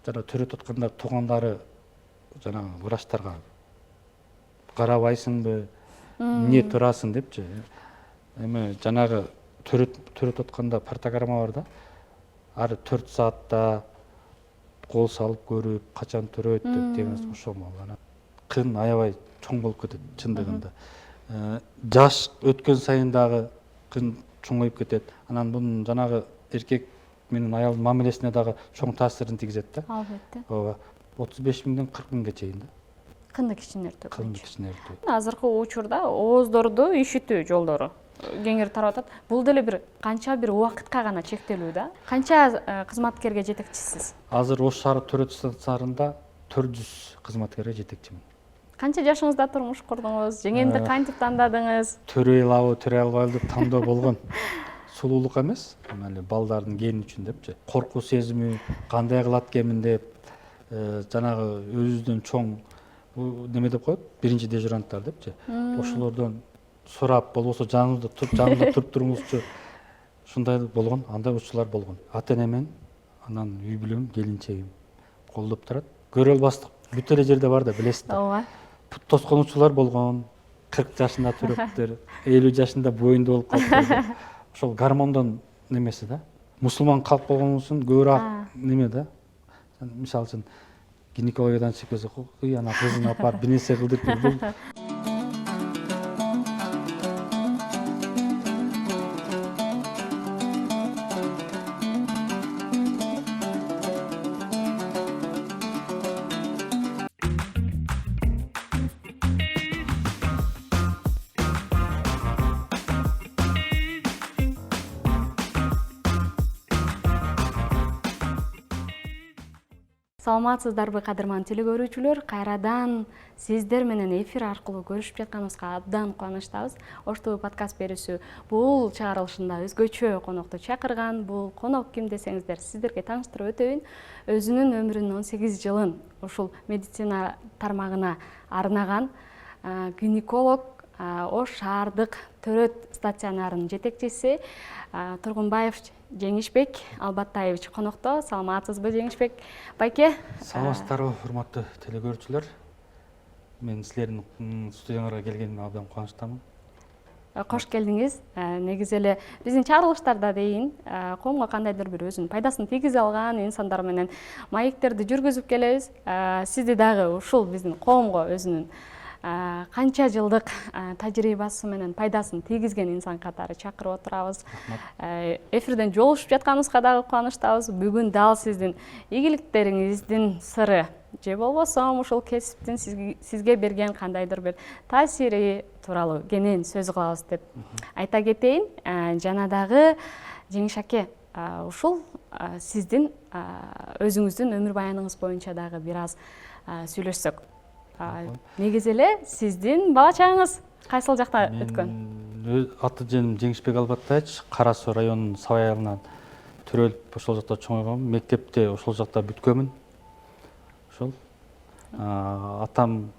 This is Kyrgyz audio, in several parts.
жана төрөт атканда туугандары жанагы врачтарга карабайсыңбы, эмне турасың депчи. Эми жанагы төрөт атканда протограмма бар да. Ар 4 саатта кол салып көрүп, качан төрөт деп деген ошол болгон. Кын аябай чоң болуп кетет чындыгында. Жаш өткөн сайын дагы кын чоңоюп кетет. Анан бунун жанагы эркек менен аялдын мамилесине дагы чоң таасирин тийгизет да. Албетте. Ооба. 35 миңден 40 миңге чейин да. Кынды кичинертүү. Кынды кичинертүү. Азыркы учурда ооздорду ишитүү жолдору кеңири тарап атат. Бул деле бир канча бир убакытка гана чектелүү да. Канча кызматкерге жетекчисиз? Азыр Ош шаар төрөт станцияларында 400 кызматкерге жетекчимин. Канча жашыңызда турмуш курдуңуз? Жеңемди кантип тандадыңыз? Төрөй алабы, төрөй албайлы деп тандоо болгон. Сулуулук эмес, мына балдардын гени үчүн депчи. Коркуу сезими, кандай кылат экенмин деп, жанагы өзүбүздөн чоң неме деп коет, биринчи дежуранттар депчи. Ошолордон сурап, болбосо жанымда туруп туруңузчу. Ушундай болгон, андай учурлар болгон. Ата-энемен, анан үй бүлөм, келинчегим колдоп турат. Көрө албастык бүт эле жерде бар да, билесиз да. Ооба. Пут тоскон учурлар болгон. 40 жашында туруптур, 50 жашында боюнда болуп калыптыр. Ошол гормондон немеси да. Мусулман калп болгон үчүн көбүрөөк неме да. Мисалы үчүн гинекологиядан чыгып келсе, "Куй ана кызын апарып бир нерсе кылдырып бул." Саламатсыздарбы кадырман телекөрүүчүлөр? Кайрадан сиздер менен эфир аркылуу көрүшүп жатканыбызга абдан кубанычтабыз. Ош ТВ подкаст берүүсү бул чыгарылышында өзгөчө конокту чакырган. Бул конок ким десеңиздер, сиздерге тааныштырып өтөйүн. Өзүнүн өмүрүнүн 18 жылын ушул медицина тармагына арнаган гинеколог, Ош шаардык төрөт стационарынын жетекчиси Тургунбаев Жеңишбек Албаттаевич конокто. Саламатсызбы, Жеңишбек байке? Саламатсыздарбы, урматтуу телекөрүүчүлөр. Мен силердин студияңарга келгениме абдан кубанычтамын. Кош келдиңиз. Негизи эле биздин чыгарылыштарда дейин коомго кандайдыр бир өзүнүн пайдасын тийгизе алган инсандар менен маектерди жүргүзүп келебиз. Сизди дагы ушул биздин коомго өзүнүн канча жылдык тажрыйбасы менен пайдасын тийгизген инсан катары чакырып отурабыз. Эфирден жолугушуп жатканыбызга дагы кубанычтабыз. Бүгүн дал сиздин ийгиликтериңиздин сыры же болбосо ушул кесиптин сизге берген кандайдыр бир таасири тууралуу кенен сөз кылабыз деп айта кетейин. Жана дагы Жеңиш аке, ушул сиздин өзүңүздүн өмүр баяныңыз боюнча дагы бир аз сүйлөшсөк. Негизи эле сиздин бала чагыңыз кайсыл жакта өткөн? Аты жөнүм Жеңишбек Албаттаевич, Кара Суу районунун Сабай айылынан төрөлүп ошол жакта чоңойгом. Мектепте ошол жакта бүткөнмүн. Ошол атам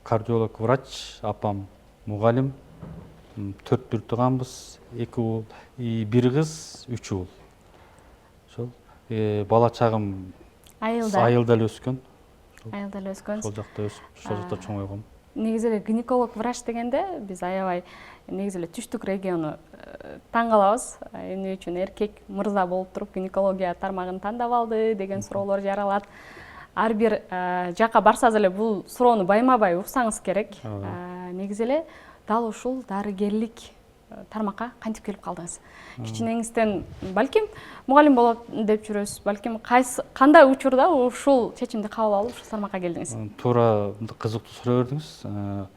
кардиолог врач, апам мугалим. 4 бир тууганбыз, 2 уул, 1 кыз, 3 уул. Ошол бала чагым айылда эле өскөн. Айылда эле өскөн. Ошол жакта өсүп, ошол жакта чоңойгом. Негизи эле гинеколог врач дегенде биз аябай негизи эле түштүк региону таң калабыз. Эмне үчүн эркек мырза болуп туруп гинекология тармагын тандап алды деген суроолор жаралат. Ар бир жака барсаңыз эле бул суроону байма-бай уксаңыз керек. Негизи эле дал ушул дарыгерлик тармакка кантип келип калдыңыз? Кичинеңизден балким мугалим болот деп жүрөсүз, балким кандай учурда ушул чечимди кабыл алып ушул тармакка келдиңиз? Туура кызыктуу суроо бердиңиз.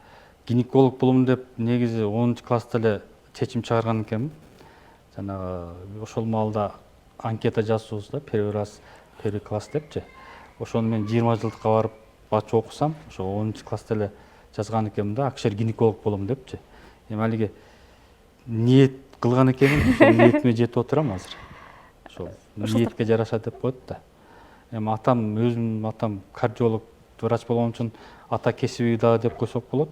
Гинеколог болом деп негизи 10 класста эле чечим чыгарган экенмин. Жанагы ошол маалда анкета жазсабыз да, первый класс депчи. Ошону мен 20 жылдыкка барып ачып окусам, ошо 10 класста эле жазган экенмин да, акшер гинеколог болом депчи. Эми алиги ниет кылган экенмин, ошол ниетиме жетип отурам азыр. Ошол ниетке жараша деп коет да. Эми өзүм атам кардиолог, врач болгон үчүн ата кесиби дагы деп койсок болот.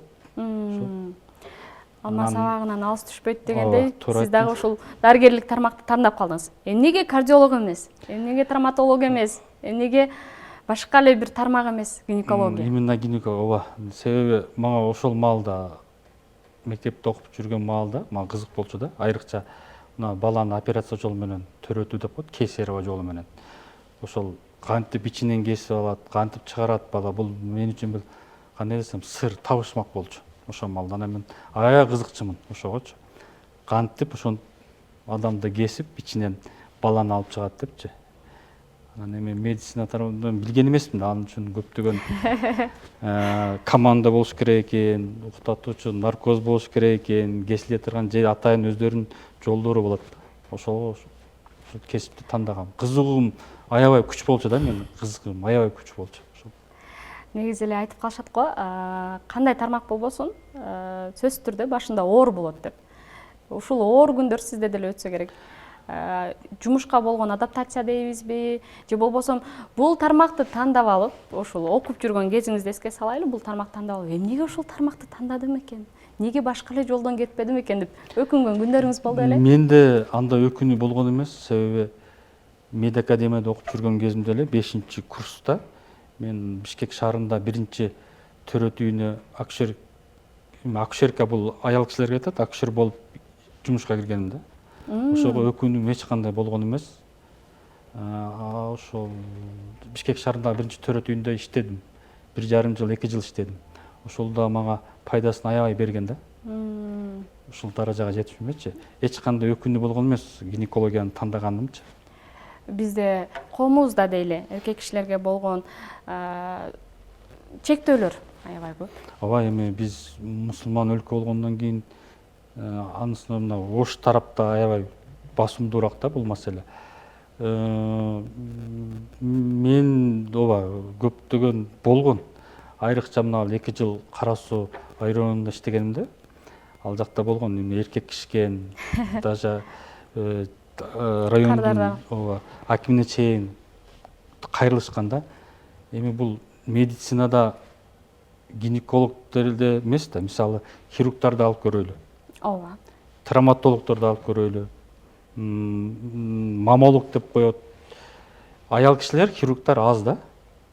Алма сабагынан алыс түшпөйт дегендей, сиз дагы ушул дарыгерлик тармакты тандап калдыңыз. Эмнеге кардиолог эмес? Эмнеге травматолог эмес? Эмнеге башка эле бир тармак эмес гинекология? Именно гинеколог, ооба. Себеби мага ошол маалда мектепте окуп жүргөн маалда мага кызык болчу да. Айрыкча мына баланы операция жолу менен төрөтүү деп коет, кесарево жолу менен. Ошол кантип ичинен кесип алат, кантип чыгарат бала, бул мен үчүн бир кандай десем сыр, табышмак болчу. Ошол маалда анан мен аябай кызыкчумун ошогочу. Кантип ошон адамды кесип ичинен баланы алып чыгат депчи. Анан эми медицина тарабынан билген эмесмин, анын үчүн көптөгөн команда болуш керек экен, уктатуучу наркоз болуш керек экен, кесиле турган же атайын өздөрүнүн жолдору болот. Ошол кесипти тандагам. Кызыгуум аябай күч болчу да, менин кызыгуум аябай күч болчу. Негизи эле айтып калышат го, кандай тармак болбосун, сөзсүз түрдө башында оор болот деп. Ушул оор күндөр сизде деле өтсө керек. Жумушка болгон адаптация дейбизби, же болбосо бул тармакты тандап алып, ошол окуп жүргөн кезиңизди эске салайлы, бул тармакты тандап алып, эмнеге ушул тармакты тандадым экен? Неге башка эле жолдон кетпедим экен деп өкүнгөн күндөрүңүз болду беле? Менде анда өкүнүү болгон эмес, себеби медакадемияда окуп жүргөн кезимде эле 5-курста мен Бишкек шаарында биринчи төрөтүүнө акушерка бул аял кишилерге айтат, акушер болуп жумушка киргеним да. Ошого өкүнүүм эч кандай болгон эмес. Ошол Бишкек шаарындагы биринчи төрөтүүндө иштедим. 1,5 жыл, 2 жыл иштедим. Ошол да мага пайдасын аябай берген да. Ушул даражага жетишимчи. Эч кандай өкүнүү болгон эмес гинекологияны тандаганымчы. Бизде коомубузда дейли эркек кишилерге болгон чектөөлөр аябай көп. Ооба, эми биз мусулман өлкө болгондон кийин анысына мына Ош тарапта аябай басымдуураак да бул маселе. Мен ооба көптөгөн болгон. Айрыкча мына 2 жыл Кара Суу районунда иштегенимде ал жакта болгон. Эркек кишкен, даже райондун ооба акимине чейин кайрылышкан да. Эми бул медицинада гинекологдорду эмес да, мисалы хирургдарды алып көрөйлү. Ооба. Травматологдорду алып көрөйлү. Мамолог деп коет. Аял кишилер, хирургдар аз да.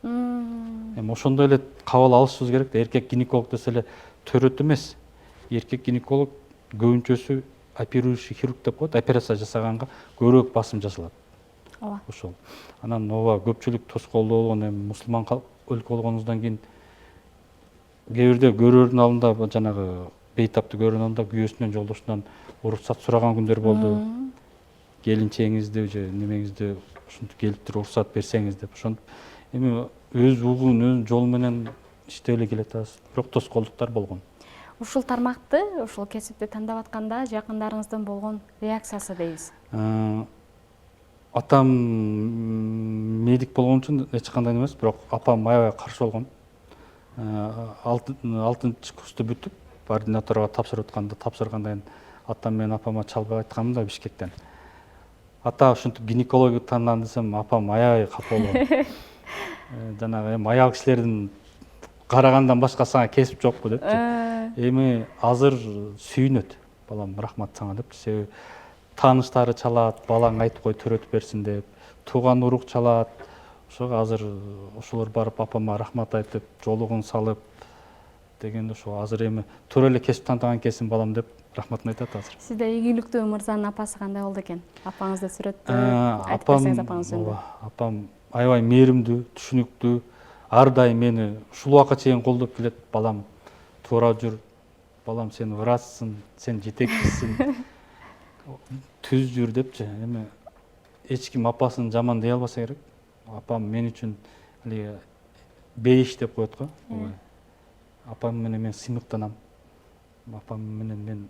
Эми ошондой эле кабыл алышыбыз керек да. Эркек гинеколог десе эле төрөт эмес. Эркек гинеколог көбүнчөсү оперирующий хирург деп коет. Операция жасаганга көбүрөөк басым жасалат. Ооба. Ошол. Анан ооба көпчүлүк тоскоолдоо болгон, эми мусулман өлкө болгонубуздан кийин кээ бирде көрөрдүн алдында жанагы бейтапты көрөрдүн алдында күйөөсүнөн, жолдошунан уруксат сураган күндөр болду. Келинчегиңизди же немеңизди ушинтип келип туруп уруксат берсеңиз деп. Ошондуп эми өз угун, өз жолу менен иштеп эле келатабыз. Бирок тоскоолдуктар болгон. Ушул тармакты, ушул кесипти тандап атканда жакындарыңыздын болгон реакциясы дейбиз. Атам медик болгон үчүн эч кандай эмес, бирок апам аябай каршы болгон. 6-курсту бүтүп, ординаторго тапшырып тапшыргандан кийин атам менен апама чалбай айтканмын да Бишкектен. Ата ушинтип гинекологию тандадым десем, апам аябай капа болгон. Жанагы эми аял кишилердин карагандан башка сага кесип жокпу депчи. Эми азыр сүйүнөт. Балам, рахмат сага депчи. Себеби тааныштары чалат, балаң айтып кой төрөтүп берсин деп, тууган урук чалат. Ошого азыр ошолор барып апама рахмат айтып, жолугун салып дегенде ошо азыр эми туура эле кесип тандаган экенсиң балам деп рахматын айтат азыр. Сизде ийгиликтүү мырзанын апасы кандай болду экен? Апаңызды сүрөттү айтып берсеңиз апаңыз жөнүндө. Апам аябай мээримдүү, түшүнүктүү, ар дайым мени ушул убакка чейин колдоп келет. Балам, туура жүр. Балам, сен врачсың, сен жетекчисиң. Түз жүр депчи. Эми эч ким апасын жаман дей албаса керек. Апам мен үчүн эле бейиш деп коет го. Апам менен мен сыймыктанам. Апам менен мен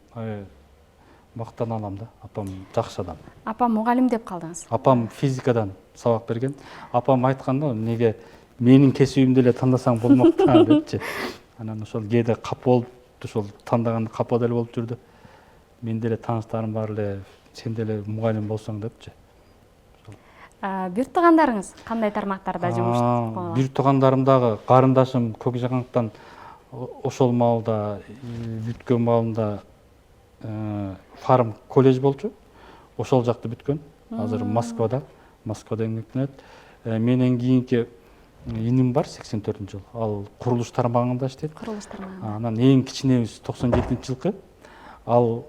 мактана алам да. Апам жакшы адам. Апам мугалим деп калдыңыз. Апам физикадан сабак берген. Апам айтканда, неге менин кесибимди эле тандасаң болмок да депчи. Анан ошол кээде капа болуп, ошол тандаганда капа деле болуп жүрдү. Мен деле тааныштарым бар эле, сен деле мугалим болсоң депчи. Бир туугандарыңыз кандай тармактарда жумуш кылып койгон? Бир туугандарым дагы карындашым Көкжагаңдан ошол маалда бүткөн маалында фарм колледж болчу. Ошол жакты бүткөн. Азыр Москвада эмгектенет. Менен кийинки иним бар 84 жыл. Ал курулуш тармагында иштейт. Курулуш тармагында. Анан эң кичинебиз 97-жылкы. Ал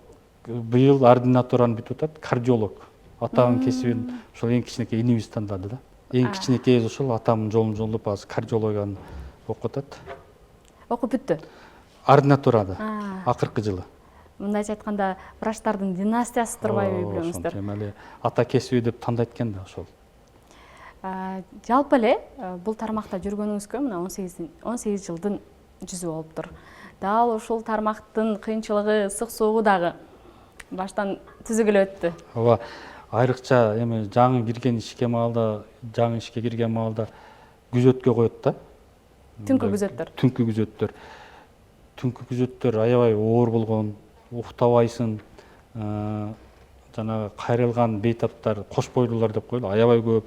быйыл ординатураны бүтүп атат, кардиолог. Атамын кесибин ошол эң кичинекей инибиз тандады да. Эң кичинекейиз ошол атамын жолун жолдоп азыр кардиологияны окуп атат. Окуп бүттү. Ординатурада акыркы жылы. Мындайча айтканда, врачтардын династиясы турбайбы билебиздер. Эле ата кесиби деп тандайт экен да ошол. Жалпы эле бул тармакта жүргөнүңүзгө мына 18 жылдын жүзү болуптур. Дал ушул тармактын кыйынчылыгы, ысык соогу дагы баштан түзүгүлө өттү. Ооба, айрыкча эми жаңы кирген ишке маалда, жаңы ишке кирген маалда күзөткө коет да. Түнкү күзөттөр. Түнкү күзөттөр аябай оор болгон, уктабайсың, жанагы кайрылган бейтаптар, кош бойлуулар деп коелу, аябай көп.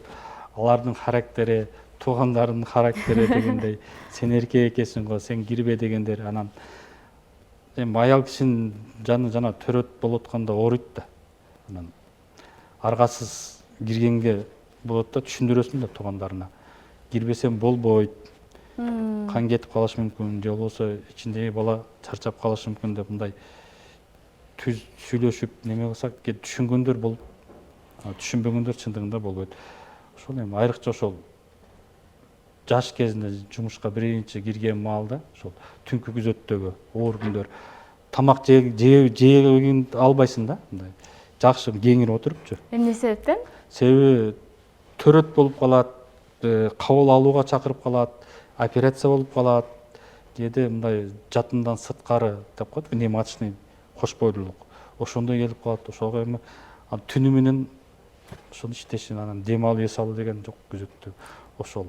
Алардын характери, туугандардын характери дегендей, сен эркек экенсиң го, сен кирбе дегендер. Анан эми аял кишинин жаны жана төрөт болуп атканда ооруйт да. Анан аргасыз киргенге болот да, түшүндүрөсүң да туугандарына. Кирбесем болбойт. Кан кетип калышы мүмкүн, же болбосо ичиндеги бала чарчап калышы мүмкүн деп мындай түз сүйлөшүп неме кылсак, түшүнгөндөр болуп, түшүнбөгөндөр чындыгында болбойт. Ошол эми айрыкча ошол жаш кезинде жумушка биринчи кирген маалда ошол түнкү күзөттөгү оор күндөр тамак жегин албайсың да, мындай жакшы кеңирип отурупчу. Эмне себептен? Себеби төрөт болуп калат, кабыл алууга чакырып калат, операция болуп калат, кээде мындай жатындан сырткары деп коет, внематочный кош бойлуулук. Ошондой келип калат, ошого эми түнү менен ошону иштешин, анан дем алып эс алуу деген жок күзөттө. Ошол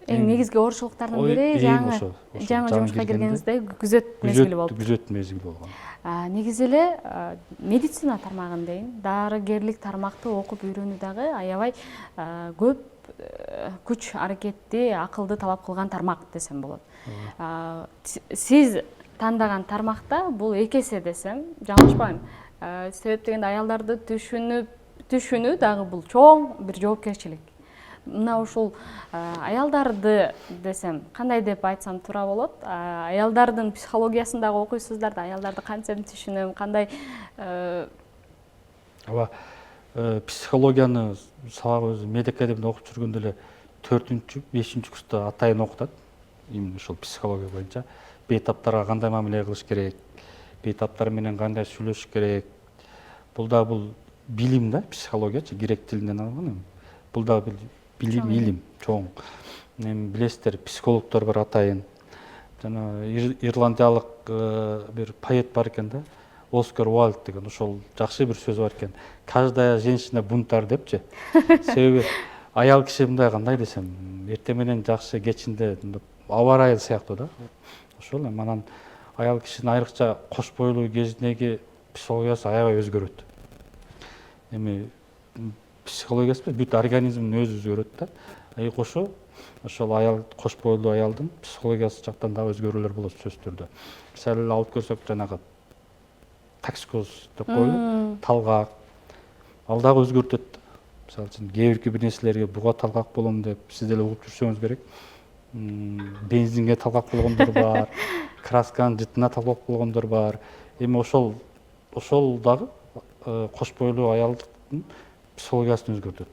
Эң негизги оорчулуктардын бири жаңы жумушка киргениңизде күзөт мезгили болуп. Күзөт мезгили болгон. Негизи эле медицина тармагын дейин, дарыгерлик тармакты окуп үйрөнүү дагы аябай көп күч аракетти, акылды талап кылган тармак десем болот. Сиз тандаган тармакта бул эки эсе десем жаңылышпайм. Себеп дегенде аялдарды түшүнүү дагы бул чоң бир жоопкерчилик. Мына ушул аялдарды десем, кандай деп айтсам туура болот? Аялдардын психологиясын дагы окуйсуздар да, аялдарды кантип түшүнөм, кандай Ооба, психологияны сабак өзү медакадемияда окуп жүргөндө эле 4-5 курста атайын окутат. Именно ушул психология боюнча бейтаптарга кандай мамиле кылыш керек, бейтаптар менен кандай сүйлөшүш керек. Бул да бул билим да, психологиячы, грек тилинен алган. Бул да билим, илим чоң. Эми билесиздер, психологдор бар атайын. Жана ирландиялык бир поэт бар экен да, Оскар Уайлд деген, ошол жакшы бир сөзү бар экен. Каждая женщина бунтарь депчи. Себеби аял киши мындай, кандай десем, эртең менен жакшы, кечинде аба ырайы сыяктуу да. Ошол эми анан аял кишинин айрыкча кош бойлуу кезиндеги психологиясы аябай өзгөрөт. Эми психологиясы бүт организмин өзү өзгөрөт да. Кошо ошол аял, кош бойлуу аялдын психологиясы жактан дагы өзгөрүүлөр болот сөзсүз түрдө. Мисалы алып көрсөк, жанагы токсикоз деп коелу, талгак. Ал дагы өзгөртөт. Мисалы үчүн кээ бир нерселерге буга талгак болом деп сиз деле угуп жүрсөңүз керек. Бензинге талгак болгондор бар, красканын жытына талгак болгондор бар. Эми ошол дагы кош бойлуу аялдын психологиясын өзгөртөт.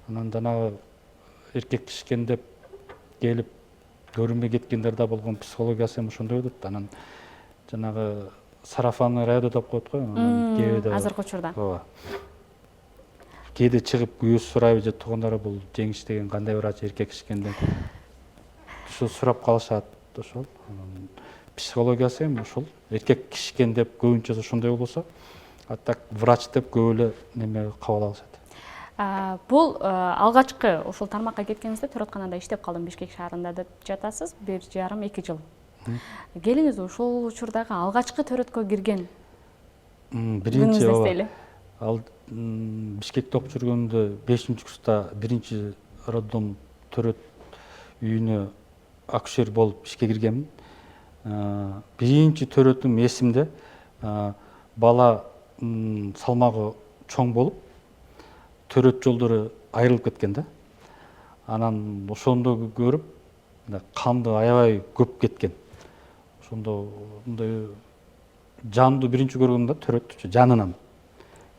Анан жанагы эркек кишкен деп келип көрүнбөй кеткендер да болгон психологиясы эми ошондой болот. Анан жанагы сарафанный радио деп коет го. Кээде азыркы учурда. Ооба. Кээде чыгып көз сурайбы же туугандары бул жеңиш деген кандай врач эркек кишкенден ошо сурап калышат. Ошол психологиясы эми ошол эркек кишкен деп көбүнчө ошондой болсо, а так врач деп көп эле неме кабыл алышат. Бул алгачкы ушул тармакка кеткениңизде төрөтканада иштеп калдым, Бишкек шаарында деп жатасыз, 1,5-2 жыл. Келиңиз ушул учурдагы алгачкы төрөткө кирген биринчи ал Бишкекте окуп жүргөндө 5-курста биринчи роддом төрөт үйүнө акушер болуп ишке киргенмин. Биринчи төрөтүм эсимде. Бала салмагы чоң болуп, төрөт жолдору айрылып кеткен да. Анан ошондо көрүп канды аябай көп кеткен. Ошондо мындай жанды биринчи көргөмдө төрөттү жанынан.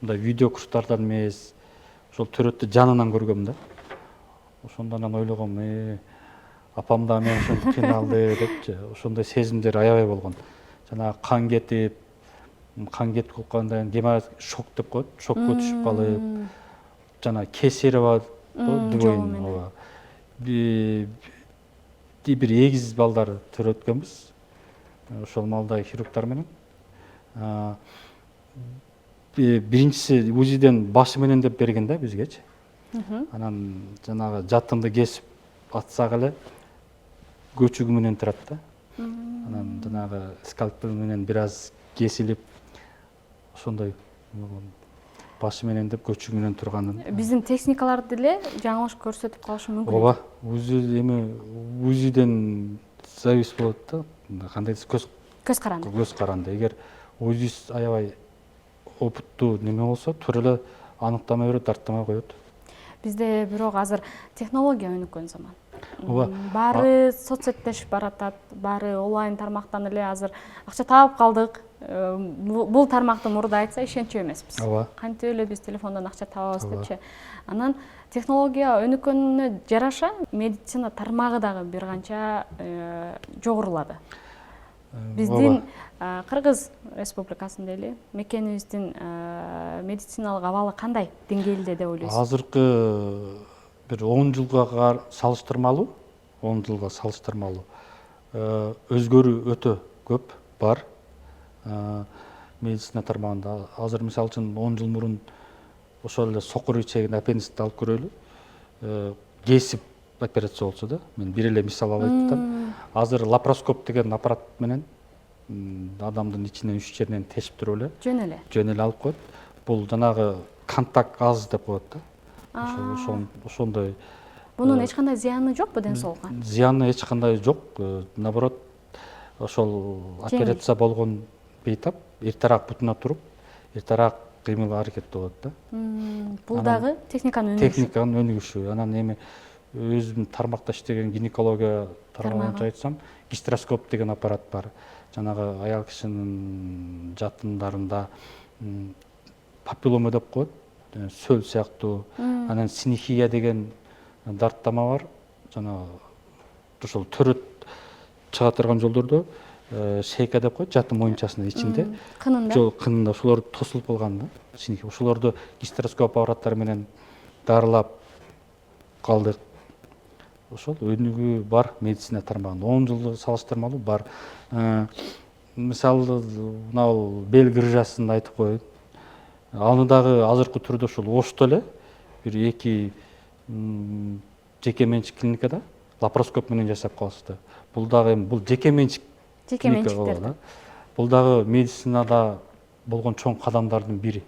Мындай видео курстардан эмес, ошол төрөттү жанынан көргөм да. Ошондон анан ойлогом, апам да мен ошентип кыйналды депчи. Ошондой сезимдер аябай болгон. Жанагы кан кетип калгандан кийин шок деп коет, шокко түшүп калып, жана кесири бар, дубойн, ооба. Бир эгиз балдар төрөткөнбүз. Ошол маалда хирургтар менен. Биринчиси УЗИден башы менен деп берген да бизгечи. Анан жанагы жатынды кесип атсак эле көчүгү менен турат да. Анан жанагы скальпел менен бир аз кесилип ошондой башы менен деп көчүгү менен турганын. Биздин техникалар деле жаңылыш көрсөтүп калышы мүмкүн. Ооба, УЗИден завис болот да. Кандай көз каранды. Эгер УЗИ аябай опыттуу неме болсо, тура эле аныктама берип дарттамай коет. Бизде бирок азыр технология өнүккөн заман. Ооба. Баары соцсеттешип баратат, баары онлайн тармактан эле азыр акча таап калдык. Бул тармакты мурда айтса ишенчү эмеспиз. Ооба. Кантип эле биз телефондон акча табабыз депчи. Анан технология өнүккөнүнө жараша медицина тармагы дагы бир канча жогорулады. Биздин Кыргыз Республикасында эле мекенибиздин медициналык абалы кандай деңгээлде деп ойлойсуз? Азыркы бир 10 жылга салыштырмалуу, өзгөрүү өтө көп бар. Медицина тармагында азыр мисалы үчүн 10 жыл мурун ошол эле сокур ичегин аппендицитти алып көрөлү. Кесип операция болчу да. Мен бир эле мисал алып айтам. Азыр лапароскоп деген аппарат менен адамдын ичинен үч жеринен тешип туруп эле жөн эле алып коет. Бул жанагы контакт аз деп коет да. Ошондой. Бунун эч кандай зыяны жокпу ден соолукка? Зыяны эч кандай жок. Наоборот, ошол операция болгон бейтап эртерээк бутуна туруп, эртерээк кыймыл аракет болот да. Бул дагы техниканын өнүгүшү. Анан эми өзүм тармакта иштеген гинекология тармагында айтсам, гистероскоп деген аппарат бар. Жанагы аял кишинин жатындарында папиллома деп коет, сөл сыяктуу. Анан синихия деген дарттама бар. Жанагы ошол төрөт чыга турган жолдордо шейка деп коет, жатын моюнчасынын ичинде. Кынында ошолор тосулуп калган да. Синихия. Ошолорду гистероскоп аппараттары менен дарылап калдык. Ошол өнүгүү бар медицина тармагында. 10 жылды салыштырмалуу бар. Мисалы, мына бел грыжасын айтып коеюн. Аны дагы азыркы түрдө ошол Ошто эле бир 2 жеке менчик клиникада лапароскоп менен жасап калышты. Бул дагы бул жеке менчик клиника. Бул дагы медицинада болгон чоң кадамдардын бири.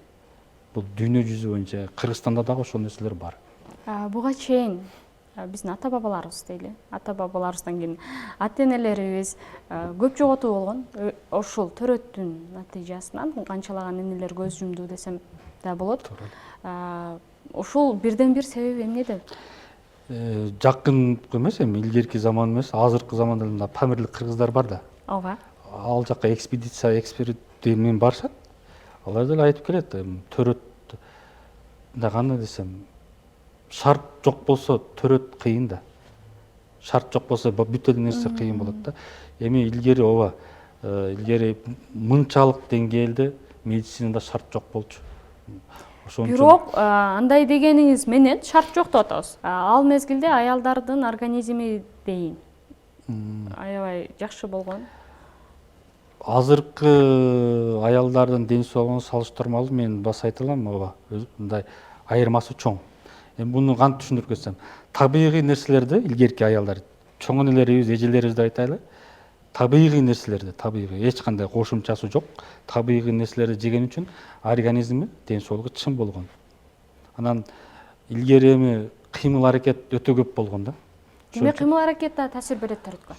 Бул дүйнө жүзү боюнча Кыргызстанда дагы ошол нерселер бар. Буга чейин биздин ата бабаларыбыз дейли, ата бабаларыбыздан кийин ата энелерибиз көп жоготуу болгон. Ошол төрөттүн натыйжасынан канчалаган энелер көз жумду десем да болот. Ошол бирден бир себеби эмнеде? Жакын эмес, эми илгерки заман эмес, азыркы заманда эле Памирлик кыргыздар бар да. Ооба. Ал жака экспедиция менен барышат. Алар деле айтып келет, төрөт кандай десем, шарт жок болсо төрөт кыйын да. Шарт жок болсо бүт эле нерсе кыйын болот да. Эми илгери ооба, илгери мынчалык деңгээлде медицинада шарт жок болчу. Бирок андай дегениңиз менен шарт жок деп атабыз. Ал мезгилде аялдардын организми дейин аябай жакшы болгон. Азыркы аялдардын ден соолугуна салыштырмалуу мен баса айта алам, ооба, мындай айырмасы чоң. Эми буну кантип түшүндүрүп кетсем, табигый нерселерди илгерки аялдар, чоң энелерибиз, эжелерибиз деп айтайлы, табигый нерселерди, табигый, эч кандай кошумчасы жок, табигый нерселерди жеген үчүн организми, ден соолугу чың болгон. Анан илгери эми кыймыл аракет өтө көп болгон да. Демек кыймыл аракет да таасир берет төрөткө.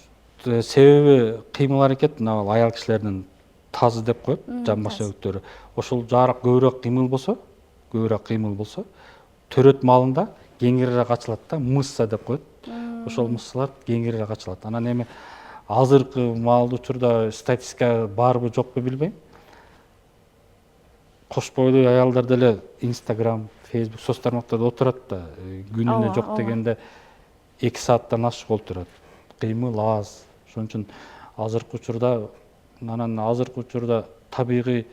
Себеби кыймыл аракет мына аял кишилердин тазы деп коет, жан башөктөрү. Ошол жарык көбүрөөк кыймыл болсо, төрөт маалында кеңирээк ачылат да, мысса деп коет. Ошол мыссалар кеңирээк ачылат. Анан эми азыркы маалда учурда статистика барбы жокпу билбейм. Кош бойлуу аялдар деле Instagram, Facebook соц тармактарда отурат да, күнүнө жок дегенде 2 сааттан ашык отурат. Кыймыл аз. Ошон үчүн азыркы учурда табигый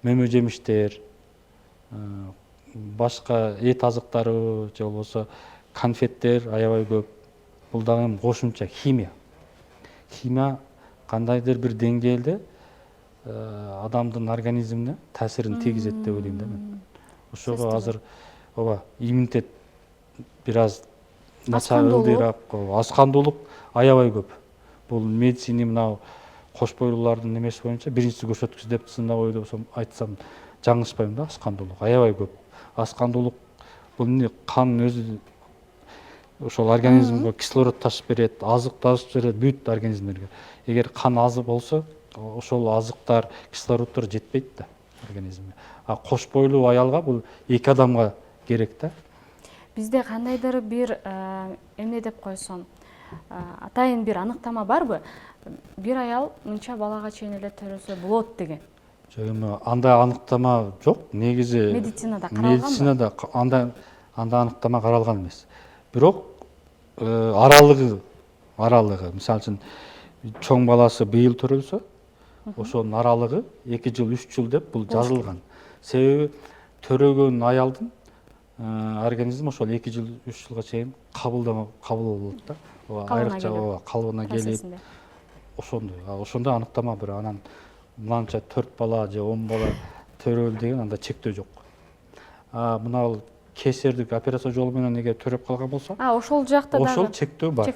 мөмө жемиштер, башка эт азыктары же болбосо конфеттер аябай көп. Бул дагы кошумча химия. Химия кандайдыр бир деңгээлде адамдын организмине таасирин тийгизет деп ойлойм да мен. Ошого азыр иммунитет бир аз начарлыйраак, аз кандуулук аябай көп. Бул медицина мына кош бойлуулардын немеси боюнча биринчи көрсөткүч деп сындап ойлосом айтсам жаңылышпайм да, аз кандуулук аябай көп. Аз кандуулук бул эмне, кан өзү ошол организмге кислород ташып берет, азык ташып берет бүт организмдерге. Эгер кан азы болсо, ошол азыктар, кислороддор жетпейт да организмге. А кош бойлуу аялга бул 2 адамга керек да. Бизде кандайдыр бир эмне деп койсом, атайын бир аныктама барбы? Бир аял мынча балага чейин эле төрөсө болот деген. Жок, эми андай аныктама жок. Негизи Медицинада каралганбы? Медицинада андай аныктама каралган эмес. Бирок аралыгы, мисалы үчүн чоң баласы быйыл төрөлсө, ошонун аралыгы 2 жыл, 3 жыл деп бул жазылган. Себеби төрөгөн аялдын организми ошол 2 жыл, 3 жылга чейин кабыл болот да. Айрыкча калыбына келип ошондой аныктама бир. Анан мынанча 4 бала же 10 бала төрөлдү деген анда чектөө жок. Мына кесердик операция жолу менен эгер төрөп калган болсо, ошол жакта дагы ошол чектөө бар.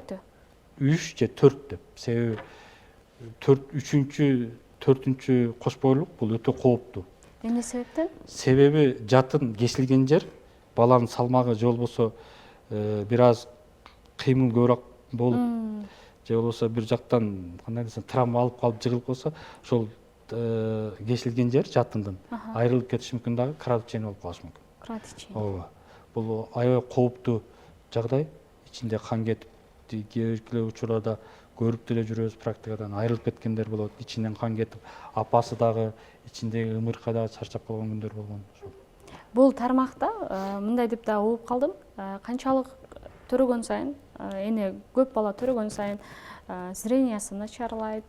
3 же 4 деп. Себеби 4-4 кош бойлуулук бул өтө кооптуу. Эмне себептен? Себеби жатын кесилген жер, баланын салмагы же болбосо бир аз кыймыл көбүрөөк болуп, же болбосо бир жактан кандай десем травма алып калып жыгылып калса, ошол кесилген жер жатындын айрылып кетиши мүмкүн, дагы кровотечение болуп калышы мүмкүн. Кровотечение. Бул аябай кооптуу жагдай. Ичинде кан кетип, кээ бир учурларда көрүп деле жүрөбүз, практикадан айрылып кеткендер болот. Ичинен кан кетип, апасы дагы ичиндеги ымыркай дагы чарчап калган күндөр болгон. Бул тармакта мындай деп да угуп калдым. Канчалык төрөгөн сайын, эне көп бала төрөгөн сайын зрениясы начарлайт,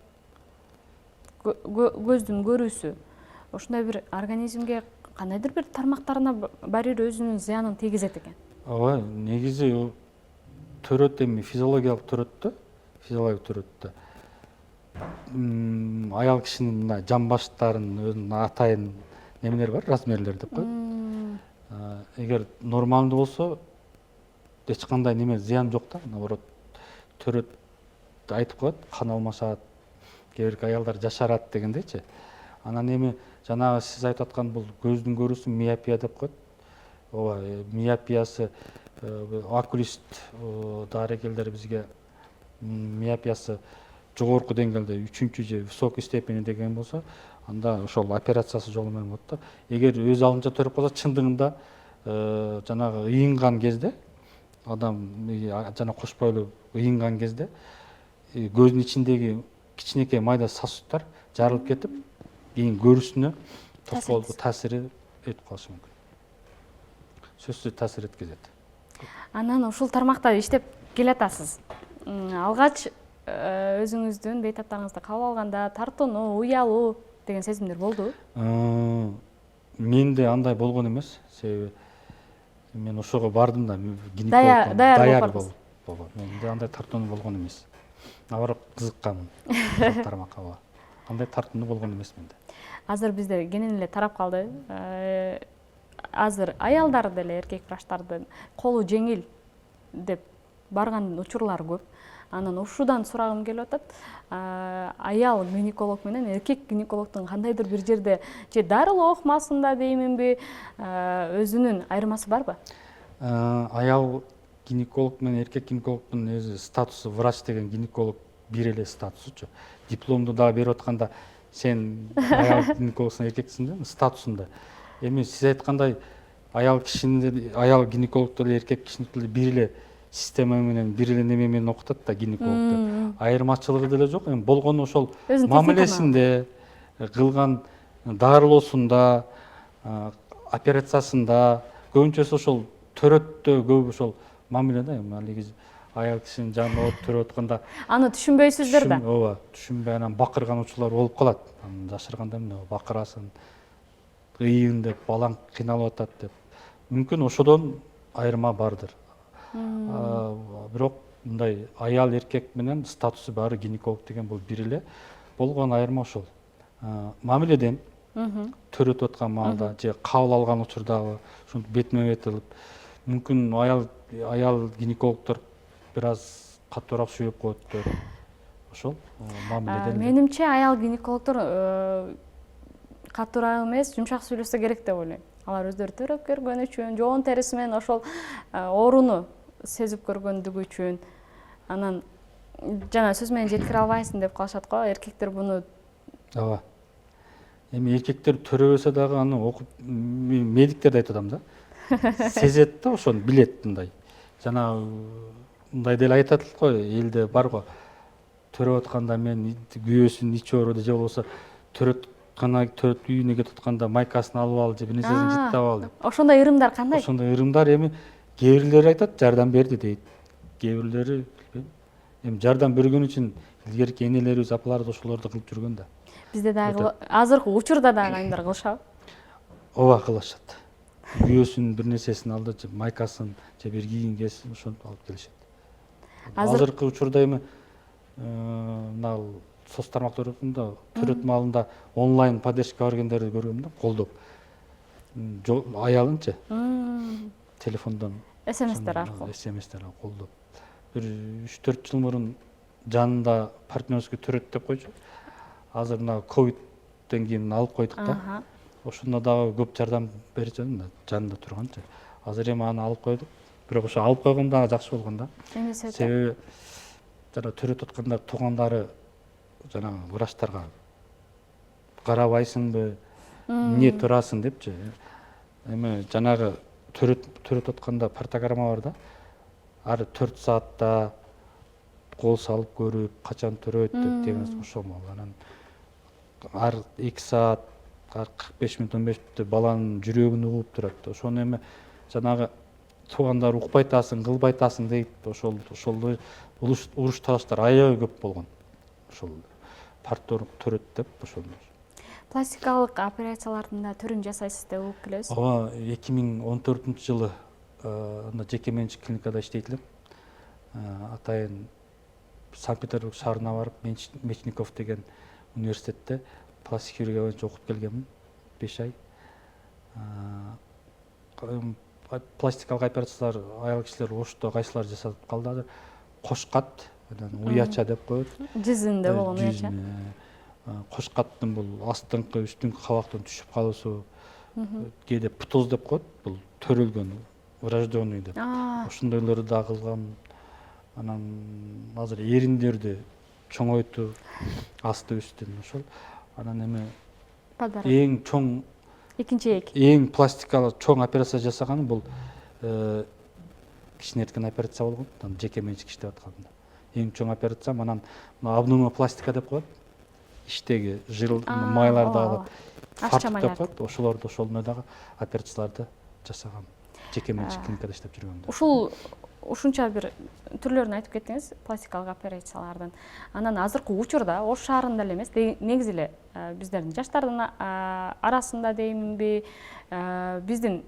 көздүн көрүүсү. Ошондой бир организмге кандайдыр бир тармактарына барир өзүнүн зыянын тийгизет экен. Ооба, негизи төрөт, эми физиологиялык төрөт да. Аял кишинин мына жан баштарынын өзүнүн атайын немелери бар, размерлер деп коет. Эгер нормалдуу болсо эч кандай неме зыян жок да, наоборот төрөт айтып коет, кан алмашат, кээ бир аялдар жашарат дегендейчи. Анан эми жанагы сиз айтып аткан бул көздүн көрүүсү миопия деп коет. Ооба, миопиясы окулист дарыгерлер бизге миопиясы жогорку деңгээлде 3-чү же высокий степени деген болсо, анда ошол операциясы жолу менен болот да. Эгер өз алдынча төрөп калса, чындыгында жанагы ыйынган кезде, адам жана кош бойлуу ыйынган кезде көздүн ичиндеги кичинекей майда сосудтар жарылып кетип, кийин көрүүсүнө тоскоолдук таасири этип калышы мүмкүн. Сөзсүз таасир эткизет. Анан ушул тармакта иштеп келатасыз. Алгач өзүңүздүн бейтаптарыңызды кабыл алганда тартынуу, уялуу деген сезимдер болду? Менде андай болгон эмес, себеби мен ошого бардым да, гинекологдон даяр болуп. Менде андай тартынуу болгон эмес. Наоборот, кызыкканмын тармакка. Андай тартынуу болгон эмес менде. Азыр бизде кенен эле тарап калды. Азыр аялдар деле эркек врачтардын колу жеңил деп барган учурлар көп. Анан ушудан сурагым келип атат. Аял гинеколог менен эркек гинекологдун кандайдыр бир жерде же дарылоо ыкмасында дейминби, өзүнүн айырмасы барбы? Аял гинеколог менен эркек гинекологдун өзү статусу, врач деген гинеколог бир эле статусучу. Дипломду дагы берип атканда сен аял гинекологсуң, эркексиң да, статусунда. Эми сиз айткандай аял гинекологдор эркек кишиникилер бир эле система менен бир эле неме менен окутат да гинекологдор. Айырмачылыгы деле жок. Эми болгону ошол Өзүнүн мамилесинде, кылган дарылоосунда, операциясында, көбүнчөсү ошол төрөттө көп ошол мамиле да. Эми алиги аял кишинин жанында төрөп атканда аны түшүнбөйсүздөр да. ооба, түшүнбөй анан бакырган учурлар болуп калат. Анан жашырганда эмне бакырасың, ыйын деп, балаң кыйналып атат деп. Мүмкүн ошодон айырма бардыр. Бирок мындай аял эркек менен статусу баары гинеколог деген бул бир эле. Болгон айырма ошол. Мамиледен төрөтүп аткан маалда же кабыл алган учурдагы ушинтип бетме бет алып, мүмкүн аял гинекологдор бир аз катуураак сүйөп коет деп. Ошол мамиледен. Менимче аял гинекологдор катуураак эмес, жумшак сүйлөшсө керек деп ойлойм. Алар өздөрү төрөп көргөн үчүн, жоон териси менен ошол ооруну сезип көргөндүгү үчүн, анан жана сөз менен жеткире албайсың деп калышат го. Эркектер буну ооба. Эми эркектер төрөбөсө дагы аны окуп медиктерди айтып атам да. Сезет да, ошону билет мындай. Жана мындай деле айтат го, элде бар го. Төрөп атканда мен күйөөсүн ичи ооруду же болбосо төрөт үйүнө кетип атканда майкасын алып ал же бир нерсесин життеп ал деп. ошондой ырымдар кандай? Ошондой ырымдар эми кээ бирлери айтат жардам берди дейт. Кээ бирлери билбейм. Эми жардам бергөн үчүн илгерки энелерибиз, апаларыбыз ошолорду кылып жүргөн да. Бизде дагы азыркы учурда дагы кайдыр кылышабы? Ооба, кылышат. Күйөөсүн бир нерсесин алды же майкасын же бир кийингесин ошентип алып келишет. Азыркы учурда эми мына соц тармактарында төрөт маалында онлайн поддержка бергендерди көргөм да, колдоп. Аялынчы телефондон СМСтер аркылуу. СМСтер колдоп. Бир 3-4 жыл мурун жанында партнерский төрөт деп койчу. Азыр мына ковидтен кийин алып койдук да. Ошондо дагы көп жардам берчү да, жанында турганчы. Азыр эми аны алып койдук. Бирок ошо алып койгон дагы жакшы болгон да. Себеби жана төрөтүп аткандар туугандары жанагы врачтарга карабайсыңбы, эмне турасың депчи. Эми жанагы төрөтүп атканда программа бар да. Ар 4 саатта кол салып көрүп, качан төрөйт деп деген ошол мал. Анан ар 2 саат, ар 45 мүнөт 15 мүнөттө баланын жүрөгүн угуп турат. Ошону эми жанагы туугандар укпайтасың, кылбайтасың дейт. Ошол уруш талаштар аябай көп болгон. Ошол партнер төрөт деп ошол. Пластикалык операциялардын да түрүн жасайсыз деп угуп келебиз. Ооба, 2014-жылы жеке менчик клиникада иштейт элем. Атайын Санкт-Петербург шаарына барып, Мечников деген университетте пластик хирургия боюнча окуп келгенмин 5 ай. Пластикалык операциялар аял кишилер Ошто кайсылар жасатып калды азыр. Кошкат, уяча деп коет. Жүзүндө болгон уяча. Кошкаттын бул астыңкы, үстүңкү кабактын түшүп калуусу, кээде птоз деп коет, бул төрөлгөн, врожденный деп. Ошондойлорду да кылгам. Анан азыр эриндерди чоңойтуу, асты үстүн ошол. Анан эми эң чоң эң пластикалык чоң операция жасаган бул кишинин эрткен операция болгон. Жеке менчик иштеп атканда. Эң чоң операция анан абдоминопластика деп коет. Иштеги жыл майларды алып фартук деп коет. Ошолорду ошолуна дагы операцияларды жасагам. Жеке менчик клиникада иштеп жүргөндө. Ушунча бир түрлөрүн айтып кеттиңиз пластикалык операциялардын. Анан азыркы учурда Ош шаарында эле эмес, негизи эле биздердин жаштардын арасында дейминби, биздин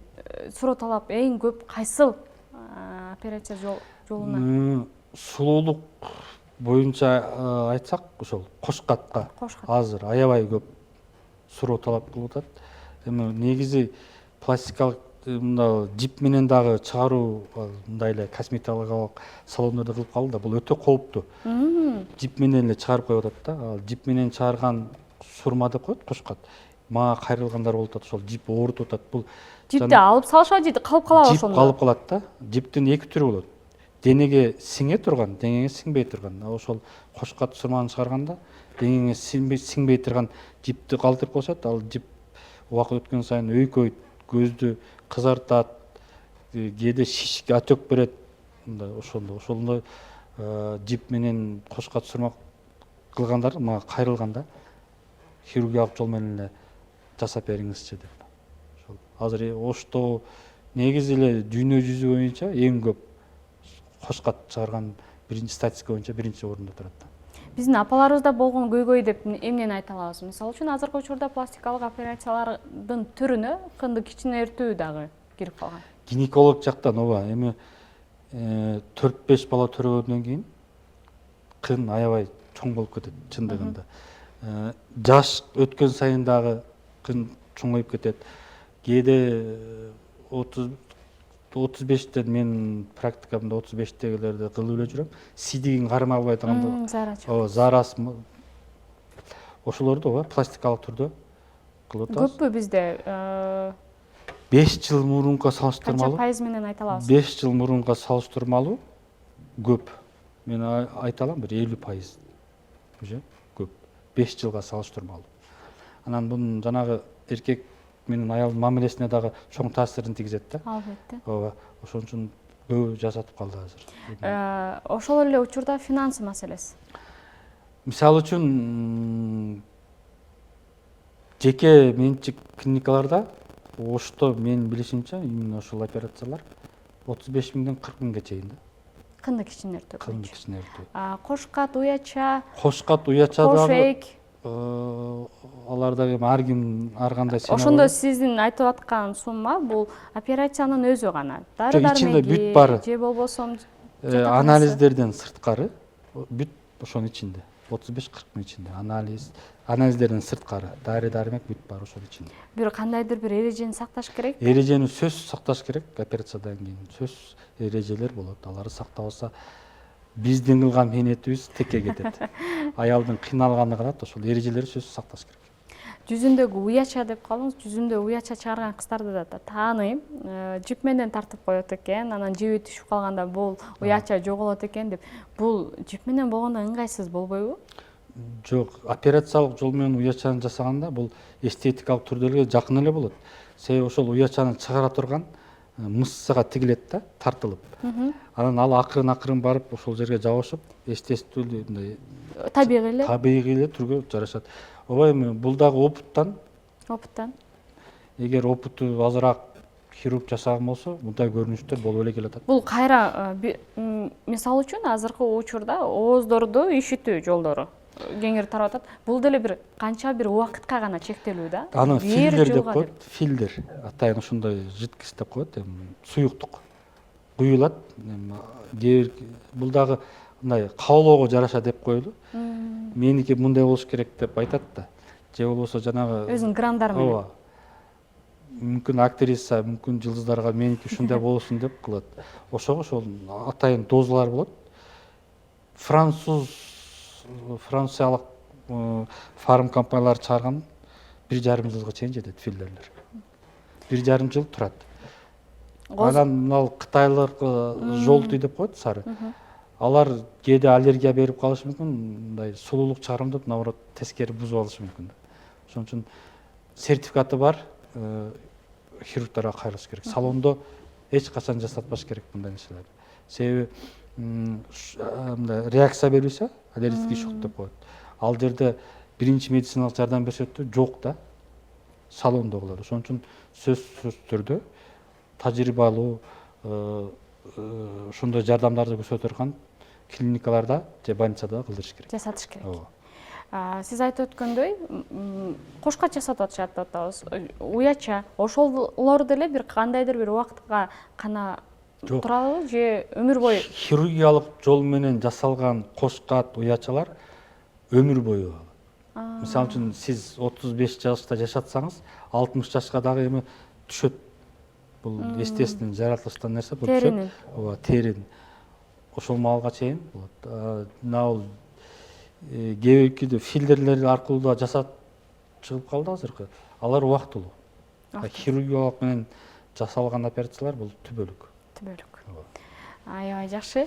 суроо талап эң көп кайсыл операция жолуна? Сулуулук боюнча айтсак, ошол кошкатка азыр аябай көп суроо талап кылып атат. Эми негизи пластикалык мына жип менен дагы чыгаруу мындай эле косметологиялык салондордо кылып калды да, бул өтө кооптуу. Жип менен эле чыгарып коюп атат да. Ал жип менен чыгарган сурма деп коет кошкат. Мага кайрылгандар болуп атат, ошол жип оорутуп атат. Бул жипти алып салышат же калып калабы ошондо? Жип калып калат да. Жиптин 2 түрү болот. Денеге сиңе турган, денеге сиңбей турган. Ошол кошкат сурманы чыгарганда денеге сиңбей турган жипти калтырып коюшат. Ал жип убакыт өткөн сайын өйкөйт, көздү кызартат, кээде шишик отек берет, мындай ошондой жип менен кошко түсүрмөк кылгандар мага кайрылган да, хирургиялык жол менен эле жасап бериңизчи деп. Ошол азыр Ошто негизи эле дүйнө жүзү боюнча эң көп кошкат чыгарган биринчи статистика боюнча биринчи орунда турат. Биздин апаларыбызда болгон көйгөй деп эмнени айта алабыз? Мисалы үчүн азыркы учурда пластикалык операциялардын түрүнө кынды кичинертүү дагы кирип калган. Гинеколог жактан ооба, эми 4-5 бала төрөгөндөн кийин кын аябай чоң болуп кетет чындыгында. Жаш өткөн сайын дагы кын чоңоюп кетет. Кээде 35-тен мен практикамда 35-тегилерди кылып эле жүрөм. Сидигин кармап айтганда, Зарачы. зарас ошолорду ооба пластикалык түрдө кылып атабыз. Көппү бизде? 5 жыл мурунга Канча салыштырмалуу. пайыз менен айта алабыз? 5 жыл мурунга салыштырмалуу көп. Мен айта алам бир 50% уже көп. 5 жылга салыштырмалуу. Анан бунун жанагы эркек менен аялдын мамилесине дагы чоң таасирин тийгизет да. Албетте. Ооба, ошон үчүн көбү жасатып калды азыр. Ошол эле учурда финансы маселеси. Мисалы үчүн жеке менчик клиникаларда Ошто менин билишимче именно ошол операциялар 35 миңден 40 миңге чейин да. Кынды кичинертүү. Кынды кичинертүү. Кошкат, уяча, Кошкат, уяча кош дагы эйк. алар дагы ар ким ар кандай сенет. Ошондо сиздин айтып аткан сумма бул операциянын өзү гана. Дары ичинде бүт дармеги бары. же болбосо Анализдерден сырткары бүт ошонун ичинде. 35-40 миң ичинде анализдерден сырткары дары дармек бүт бары ошонун ичинде. бир кандайдыр бир эрежени сакташ керек. Эрежени сөзсүз сакташ керек. Операциядан кийин сөзсүз эрежелер болот. Аларды сактабаса биздин кылган мээнетибиз текке кетет. Аялдын кыйналганы калат, ошол эрежелерди сөзсүз сакташ керек. Жүзүндөгү уяча деп калыңыз, жүзүндө уяча чыгарган кыздарды да тааныйм. Жип менен тартып коет экен, анан жиби түшүп калганда бул уяча жоголот экен деп. Бул жип менен болгондо ыңгайсыз болбойбу? Жок, операциялык жол менен уячаны жасаганда бул эстетикалык түрдө эле жакын эле болот. Себеби ошол уячаны чыгара турган мышцага тигилет да, тартылып. Анан ал акырын барып ошол жерге жабышып, естественно мындай табигый эле түргө жарашат. Ооба, эми бул дагы опыттан. Эгер опыту азыраак хирург жасаган болсо, мындай көрүнүштөр болуп эле келатат. Бул кайра мисалы үчүн азыркы учурда ооздорду ишитүү жолдору кеңири тарап атат. Бул деле бир канча бир убакытка гана чектелүү да. Аны фильдер деп коет, фильдер. Атайын ошондой жидкость деп коет, суюктук куюлат. Бул дагы мындай каалоого жараша деп коелу. Меники мындай болуш керек деп айтат да. Же болбосо жанагы өзүнүн грамдары менен. Ооба. Мүмкүн актриса, мүмкүн жылдыздарга меники ушундай болсун деп кылат. Ошого ошол атайын дозалар болот. Франциялык фарм компаниялар чыгарган 1,5 жылга чейин жетет фильдерлер. 1,5 жыл турат. Анан мынал кытайлык жолтуй деп коет, сары. Алар кээде аллергия берип калышы мүмкүн, мындай сулуулук чыгарымдап, наоборот, тескери бузуп алышы мүмкүн. Ошон үчүн сертификаты бар хирургдарга кайрылыш керек. Салондо эч качан жасатпаш керек мындай нерселерди. Себеби мындай реакция бербесе, аллергический шок деп коет. Ал жерде биринчи медициналык жардам көрсөтүү жок да, салондо кылат. Ошон үчүн сөзсүз түрдө тажрыйбалуу ошондой жардамдарды көрсөтө турган клиникаларда же больницада кылдырыш керек. Жасатыш керек. Сиз айтып өткөндөй, кошкат жасатып атышат деп атабыз. Уяча, ошолор деле бир кандайдыр бир убакытка гана турабы же өмүр бою? Хирургиялык жол менен жасалган кошкат, уячалар өмүр бою. Мисалы үчүн сиз 35 жашта жашатсаңыз, 60 жашка дагы эми түшөт. Бул естественно жаратылыштан нерсе, бул түшөт. Ооба, терин. Ошол маалга чейин болот. Мына кээ фильдерлер аркылуу да жасап чыгып калды азыркы. Алар убактылуу. Хирургиялык менен жасалган операциялар бул түбөлүк. Аябай жакшы.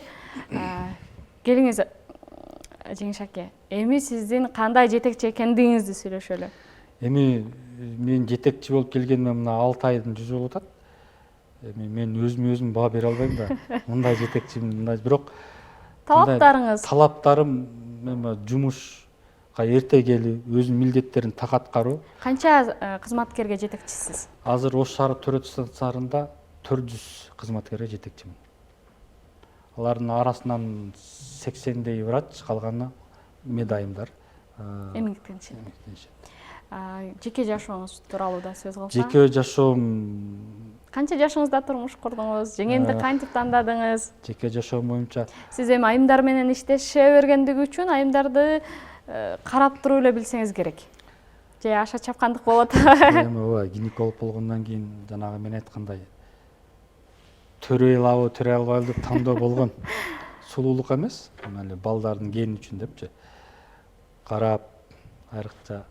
Келиңиз, Жеңиш аке. Эми сиздин кандай жетекчи экендигиңизди сүйлөшөлү. Эми мен жетекчи болуп келгениме мына 6 айдын жүзү болуп атат. эми мен өзүм баа бере албайм да. Мындай жетекчимин, мындай бирок талаптарыңыз талаптарым эми жумушка эрте келип, өзүнүн милдеттерин так аткаруу. канча кызматкерге жетекчисиз? Азыр Ош шаар төрөт станцияларында 400 кызматкерге жетекчимин. Алардын арасынан 80дей врач, калганы медайымдар. Эмгектенишет. Жеке жашооңуз тууралуу да сөз кылсак. Жеке жашоом, Канча жашыңызда турмуш курдуңуз? Жеңемди кантип тандадыңыз? жеке жашоом боюнча Сиз эми айымдар менен иштеше бергендиги үчүн айымдарды карап туруп эле билсеңиз керек. Же аша чапкандык болот? эми ооба гинеколог болгондон кийин жанагы мен айткандай төрөй алабы, төрөй албайбы деп тандоо болгон. Сулуулук эмес, эле балдардын гени үчүн депчи. Карап, айрыкча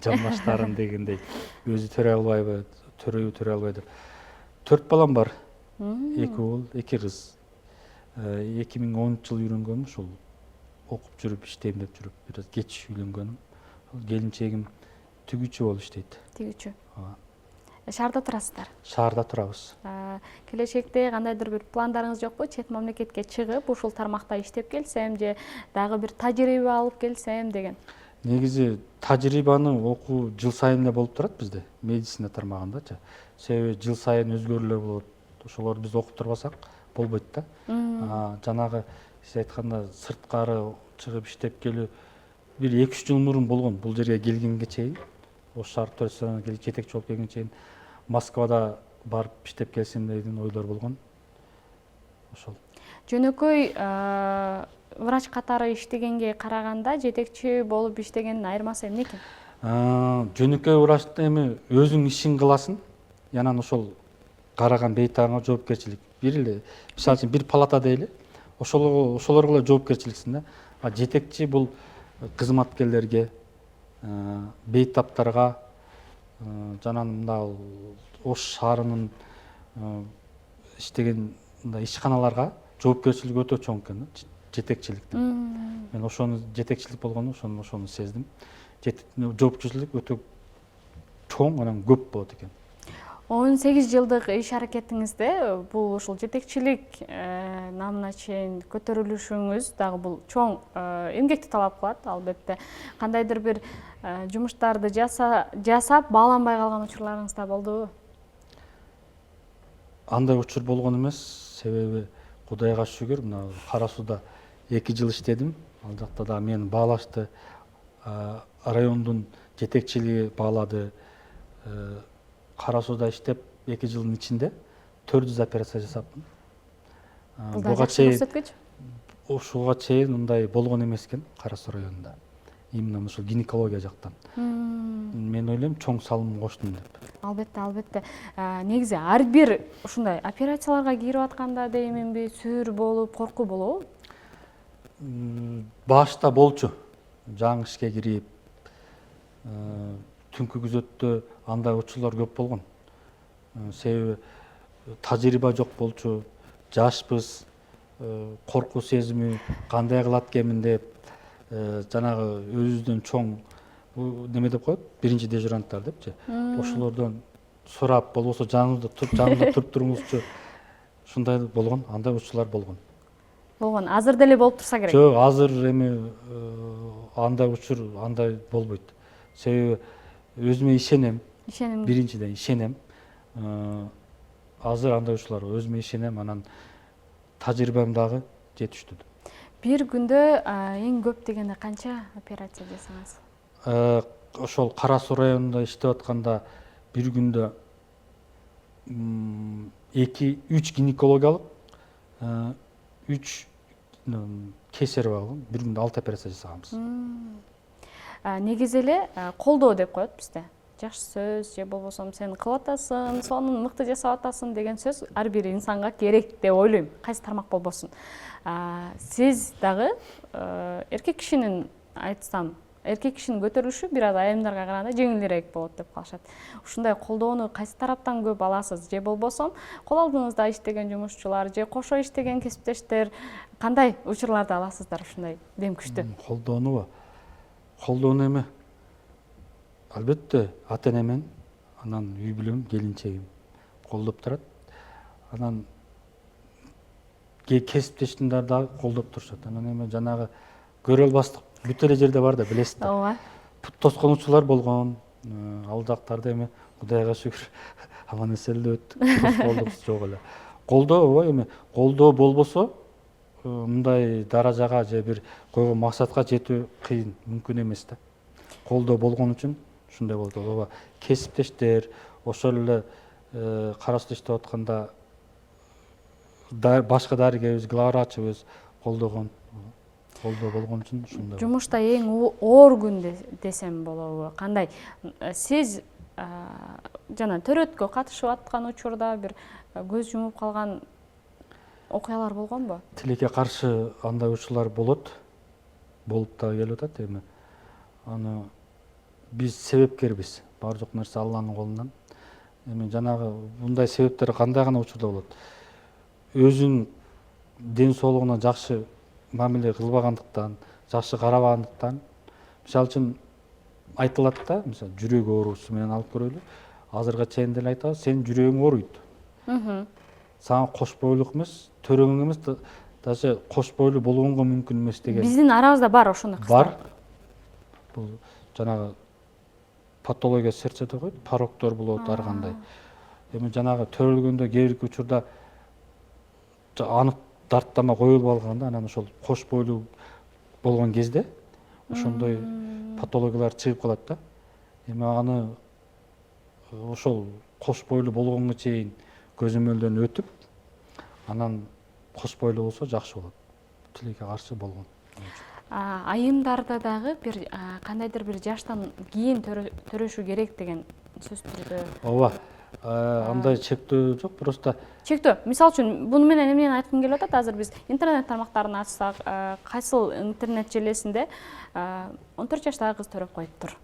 жамбаштарын дегендей өзү төрөй албайбы, төрөйбү, төрөй албайбы деп. 4 балам бар. 2 уул, 2 кыз. 2010-жылы үйрөнгөнмүн, ушул окуп жүрүп иштейм деп жүрүп, бир аз кеч үйлөнгөнүм. Келинчегим түгүүчү болуп иштейт. Тигүүчү. Шаарда турасыздар? Шаарда турабыз. Келечекте кандайдыр бир пландарыңыз жокпу? Чет мамлекетке чыгып, ушул тармакта иштеп келсем же дагы бир тажрыйба алып келсем деген. Негизи тажрыйбаны окуу жыл сайын эле болуп турат бизде, медицина тармагындачы. Себеби жыл сайын өзгөрүүлөр болот. Ошолорду биз окуп турбасак болбойт да. Жанагы сиз айтканда сырткары чыгып иштеп келүү бир 2-3 жыл мурун болгон. Бул жерге келгенге чейин, Ош шаар төрөсүнө жетекчи болуп келгенге чейин Москвада барып иштеп келсем деген ойлор болгон. Ошол. Жөнөкөй врач катары иштегенге караганда жетекчи болуп иштегендин айырмасы эмнекен? Жөнөкөй врачты эми өзүң ишин кыласың, анан ошол караган бейтарыңа жоопкерчилик. Бир эле, мисалы үчүн бир палата дейли, ошолорго эле жоопкерчиликсиң да. Жетекчи бул кызматкерлерге, бейтаптарга, жана мындай Ош шаарынын иштеген мындай ишканаларга жоопкерчилик өтө чоң экен, жетекчиликтин. Мен ошону жетекчилик болгону ошону сездим. Жоопкерчилик өтө чоң, анан көп болот экен. 18 жылдык иш аракетиңизде бул ушул жетекчилик намына чейин көтөрүлүшүңүз дагы бул чоң эмгекти талап кылат, албетте. Кандайдыр бир жумуштарды жасап бааланбай калган учурларыңыз да болдубу? Андай учур болгон эмес, себеби Кудайга шүгүр, мына Кара Сууда 2 жыл иштедим. Ал жакта да мени баалашты, райондун жетекчилиги баалады. Кара Сууда иштеп 2 жылдын ичинде 400 операция жасапмын. Буга чейин ушуга чейин мындай болгон эмес экен Кара Суу районунда. Именно ушул гинекология жактан. Мен ойлойм чоң салым коштум деп. Албетте. Негизи ар бир ушундай операцияларга кирип атканда дейминби, сүйүр болуп, коркуу болобу? Башта болчу. Жаңы ишке кирип, түнкү күзөттө андай учурлар көп болгон. Себеби тажрыйба жок болчу, жашпыз, коркуу сезими кандай кылат экенмин деп, жанагы өзүбүздөн чоң неме деп коет, биринчи дежуранттар депчи. Ошолордон сурап, болбосо жанымда туруп туруңузчу. Ушундай болгон, андай учурлар болгон. Азыр деле болуп турса керек. Жок, азыр эми андай учур, андай болбойт. Себеби өзүмө ишенем. Биринчиден ишенем. Азыр андай учурларга өзүмө ишенем, анан тажрыйбам дагы жетиштүү. Бир күндө эң көп дегенде канча операция жасаңыз? Ошол Кара Суу районунда иштеп атканда бир күндө 2-3 гинекологиялык, 3 кесарево болгон, бир күндө 6 операция жасаганбыз. Негизи эле колдоо деп коет бизде. Жакшы сөз же болбосо сен кылып атасың, сонун мыкты жасап атасың деген сөз ар бир инсанга керек деп ойлойм. Кайсы тармак болбосун. Сиз дагы эркек кишинин айтсам, эркек кишинин көтөрүлүшү бир аз айымдарга караганда жеңилирээк болот деп калышат. Ушундай колдоону кайсы тараптан көп аласыз? Же болбосо кол алдыңызда иштеген жумушчулар же кошо иштеген кесиптештер кандай учурларды аласыздар ушундай дем күчтүү? Колдоону эми албетте ата энемен, анан үй бүлөм, келинчегим колдоп турат. анан кесиптешимдер дагы колдоп турушат. Анан эми жанагы көрө албастык бүт эле жерде бар да, билесиз да. ооба Тосконуучулар болгон, ал жактарда эми Кудайга шүгүр аман эсен эле өттүк. Тоскоолдуксуз жок эле. Колдоо ооба, эми колдоо болбосо мындай даражага же бир койгон максатка жетүү кыйын, мүмкүн эмес да. Колдоо болгон үчүн ушундай болот. Ооба, кесиптештер, ошол эле карашты иштеп атканда башка дарыгерибиз, главврачыбыз колдогон. Колдоо болгон үчүн ушундай. жумушта эң оор күн десем болобу? Кандай? Сиз жана төрөткө катышып аткан учурда бир көз жумуп калган окуялар болгонбу? Тилекке каршы андай учурлар болот. Болуп да келип атат эми. Аны биз себепкербиз. Бар жок нерсе Алланын колунан. Эми жанагы мындай себептер кандай гана учурда болот. Өзүнүн ден соолугуна жакшы мамиле кылбагандыктан, жакшы карабагандыктан, мисалы үчүн айтылат да, мисалы жүрөк оорусу менен алып көрөлү. Азырга чейин деле айтабыз, сенин жүрөгүң ооруйт. Сага кош бойлук эмес, төрөң эмес, даже кош бойлуу болгонго мүмкүн эмес деген. Биздин арабызда бар ошондой кыздар. Бар. Бул жанагы патология сердцеде койт, пароктор болот ар кандай. Эми жанагы төрөлгөндө кээ бир учурда анык дарттама коюлуп алганда, анан ошол кош бойлуу болгон кезде ошондой патологиялар чыгып калат да. Эми аны ошол кош бойлуу болгонго чейин көзөмөлдөн өтүп, анан кош бойлуу болсо жакшы болот. Тилекке каршы болгон. Айымдарда дагы бир кандайдыр бир жаштан кийин төрөшү керек деген сөз түрдө. Ооба. Андай чектөө жок, просто Чектөө. Мисалы үчүн буну менен эмнени айткым келип атат? Азыр биз интернет тармактарын ачсак, кайсыл интернет желесинде 14 жаштагы кыз төрөп коюптур.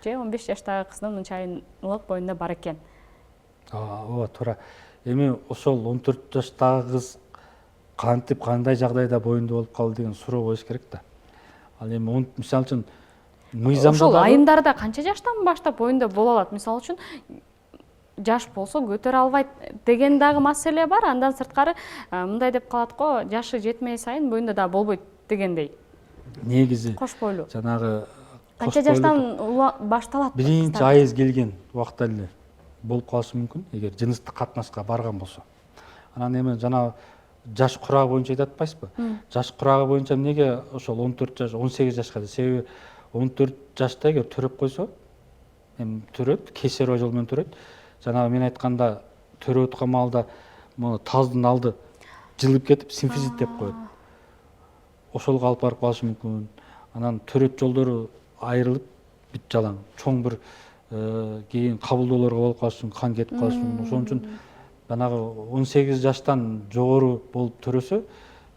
Же 15 жаштагы кыздын мынча айлык боюнда бар экен. ооба, туура. Эми ошол 14 жаштагы кыз кантип кандай жагдайда боюнда болуп калды деген суроо коюш керек да. Ал эми мисалы үчүн мыйзамда Ошол айымдарда канча жаштан баштап боюнда боло алат? Мисалы үчүн жаш болсо көтөрө албайт деген дагы маселе бар. Андан сырткары мындай деп калат го, жашы жетмей сайын боюнда да болбойт дегендей. негизи Кош бойлуу. жанагы Канча жаштан башталат? биринчи айыз келген убакта эле болуп калышы мүмкүн, эгер жыныстык катнашка барган болсо. Анан эми жанагы жаш курагы боюнча айтып атпайсызбы? Жаш курагы боюнча эмнеге ошол 14 жаш, 18 жашка дейт? Себеби 14 жашта эгер төрөп койсо, эми төрөт, кесарево жол менен төрөт. Жанагы мен айтканда төрөп аткан маалда мону таздын алды жылып кетип симфизит деп коет. Ошолго алып барып калышы мүмкүн. Анан төрөт жолдору айрылып бүт жалаң, чоң бир кийин кабылдоолорго болуп калышы мүмкүн, кан кетип калышы мүмкүн. Ошон үчүн жанагы 18 жаштан жогору болуп төрөсө,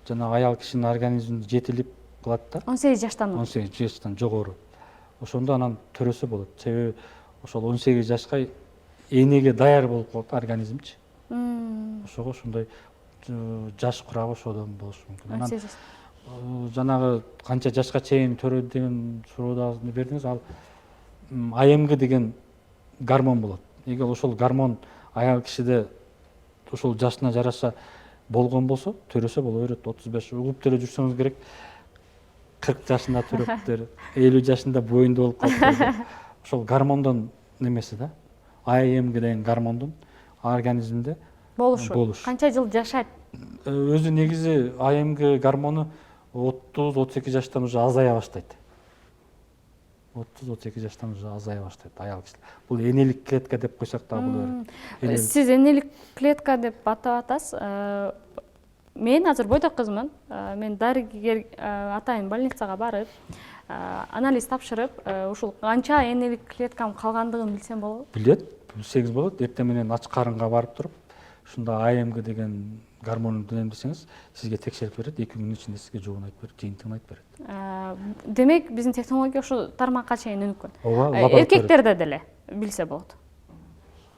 жанагы аял кишинин организминде жетилип калат да. 18 жаштан. 18 жаштан жогору. Ошондо анан төрөсө болот. Себеби ошол 18 жашка энеге даяр болуп калат организмчи. Ошого ошондой жаш курагы ошодон болушу мүмкүн. Анан жанагы канча жашка чейин төрөйт деген сурооду бердиңиз. Ал АМГ деген гормон болот. Эгер ошол гормон аял кишиде ошол жашына жараша болгон болсо, төрөсө боло берет. 35 угуп деле жүрсөңүз керек. 40 жашында төрөптөр, 50 жашында боюнда болуп калат. Ошол гормондон немеси да. АМГ деген гормондун организмде болушу. Канча жыл жашайт? Өзү негизи АМГ гормону 30-32 жаштан уже азая баштайт. 30-32 жаштан уже азая баштайт аял кишилер. Бул энелик клетка деп койсок да болот. Сиз энелик клетка деп атап атасыз. Мен азыр бойдок кызмын. Мен дарыгер атайын больницага барып, анализ тапшырып, ушул канча энелик клеткам калгандыгын билсем болобу? Билсеңиз болот. Эртең менен ач карынга барып туруп, ушунда АМГ деген гормон менен десеңиз, сизге текшерип берет, 2 күнүн ичинде сизге жоогун айтып берет, жыйынтыгын айтып берет. Демек, биздин технология ошо тармакка чейин өнүккөн. Ооба, эркектерде деле билсе болот.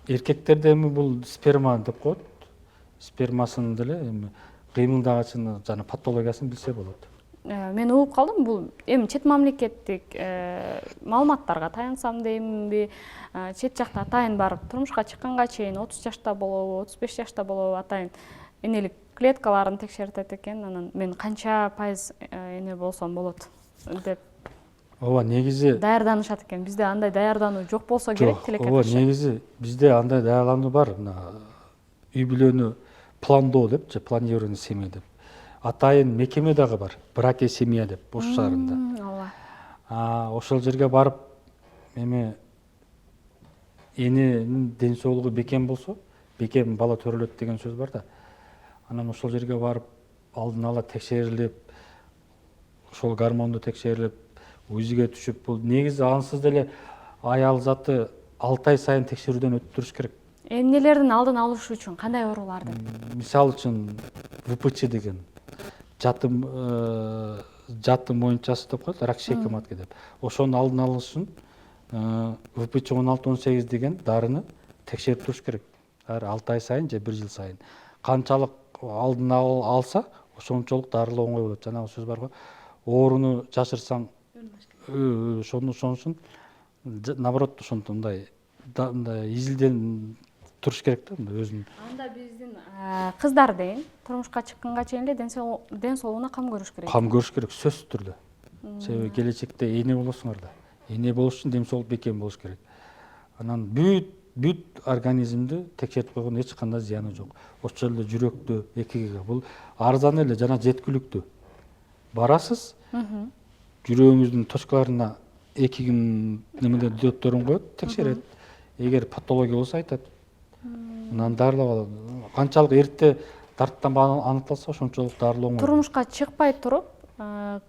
Эркектерде эми бул сперма деп коет. Спермасын деле эми кыймылдагычын жана патологиясын билсе болот. мен угуп калдым, бул эми чет мамлекеттик маалыматтарга таянсам дейминби, чет жакта атайын барып турмушка чыкканга чейин 30 жашта болобу, 35 жашта болобу атайын энелик клеткаларын текшертет экен. Анан мен канча пайыз эне болсом болот деп ооба негизи даярданышат экен. Бизде андай даярдануу жок болсо керек тилекке ооба каршы. негизи бизде андай даярдануу бар. Мына үй бүлөнү пландоо деп же планирование семьи деп. Атайын мекеме дагы бар. Брак и семья деп Ош шаарында. Ооба. Ошол жерге барып эми эненин ден соолугу бекем болсо, бекем бала төрөлөт деген сөз бар да. Анан ошол жерге барып алдын ала текшерилип, ошол гормонду текшерилип, УЗИге түшүп, бул негизи ансыз деле аял заты 6 ай сайын текшерүүдөн өттүрүш керек. Эмнелердин алдын алыш үчүн кандай ооруларды? Мисалы үчүн ВПЧ деген жатым моюнчасы деп коет, рак шейка матка деп. Ошонун алдын алыш үчүн ВПЧ 16-18 деген дарыны текшерип туруш керек. Ар 6 ай сайын же 1 жыл сайын. Канчалык алдын алса, ошончолук дарылоо оңой болот. Жанагы сөз бар го. Ооруну жашырсаң ошон үчүн наоборот ошондой изилден туруш керек да өзүнүн. Анда биздин кыздар дейин турмушка чыкканга чейин эле ден соолугуна кам көрүш керек. Кам көрүш керек сөзсүз түрдө. Себеби келечекте эне болосуңар да. Эне болуш үчүн ден соолук бекем болуш керек. Анан бүт организмди текшертип койгондо эч кандай зыяны жок. Ошол эле жүрөктү, экиге бул арзан эле жана жеткиликтүү. Барасыз, жүрөгүңүздүн точкаларына экигин немелер диоддорун коет, текшерет. Эгер патология болсо айтат. Анан дарылап алат. Канчалык эрте тарттан аныкталса, ошончолук дарылоо оңой. Турмушка чыкпай туруп,